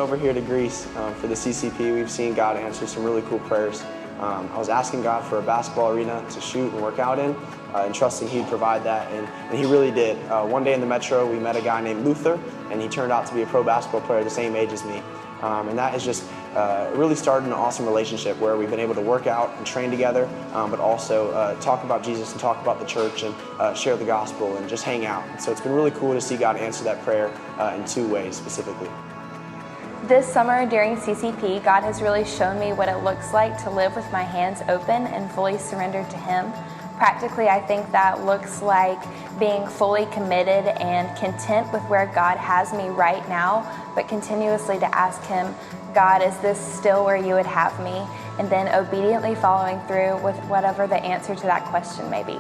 over here to Greece for the CCP, we've seen God answer some really cool prayers. I was asking God for a basketball arena to shoot and work out in, and trusting He'd provide that, and He really did. One day in the metro, we met a guy named Luther, and he turned out to be a pro basketball player the same age as me. And that has just really started an awesome relationship where we've been able to work out and train together, but also talk about Jesus and talk about the church and share the gospel and just hang out. So it's been really cool to see God answer that prayer in two ways specifically. This summer during CCP, God has really shown me what it looks like to live with my hands open and fully surrendered to Him. Practically, I think that looks like being fully committed and content with where God has me right now, but continuously to ask Him, God, is this still where you would have me? And then obediently following through with whatever the answer to that question may be.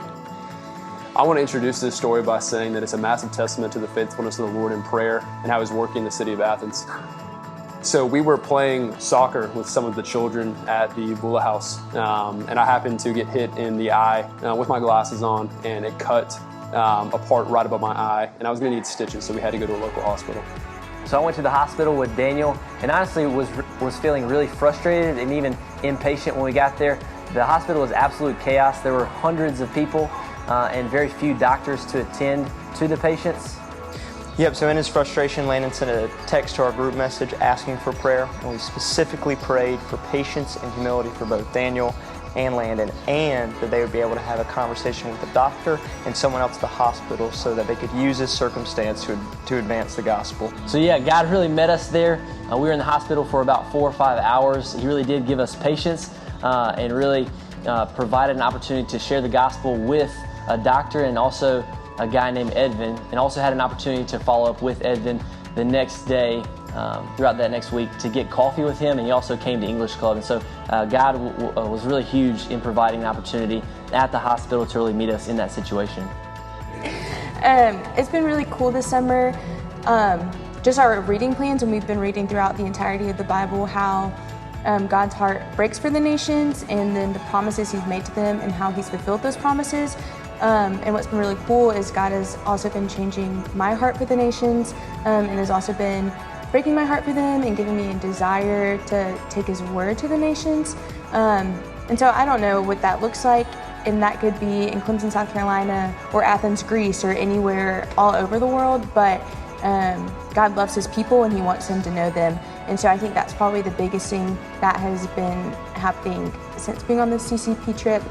I want to introduce this story by saying that it's a massive testament to the faithfulness of the Lord in prayer and how He's working in the city of Athens. So we were playing soccer with some of the children at the Bula house, and I happened to get hit in the eye with my glasses on, and it cut a part right above my eye, and I was going to need stitches, so we had to go to a local hospital. So I went to the hospital with Daniel, and honestly was feeling really frustrated and even impatient when we got there. The hospital was absolute chaos. There were hundreds of people and very few doctors to attend to the patients. Yep, so in his frustration, Landon sent a text to our group message asking for prayer, and we specifically prayed for patience and humility for both Daniel and Landon, and that they would be able to have a conversation with the doctor and someone else at the hospital so that they could use this circumstance to advance the gospel. So yeah, God really met us there. We were in the hospital for about 4 or 5 hours. He really did give us patience and really provided an opportunity to share the gospel with a doctor and also a guy named Edvin, and also had an opportunity to follow up with Edvin the next day, throughout that next week, to get coffee with him, and he also came to English Club. And so God was really huge in providing an opportunity at the hospital to really meet us in that situation. It's been really cool this summer, just our reading plans, and we've been reading throughout the entirety of the Bible how God's heart breaks for the nations, and then the promises He's made to them and how He's fulfilled those promises. And what's been really cool is God has also been changing my heart for the nations, and has also been breaking my heart for them and giving me a desire to take His word to the nations. And so I don't know what that looks like, and that could be in Clemson, South Carolina, or Athens, Greece, or anywhere all over the world, but God loves His people and He wants them to know them. And so I think that's probably the biggest thing that has been happening since being on the CCP trip,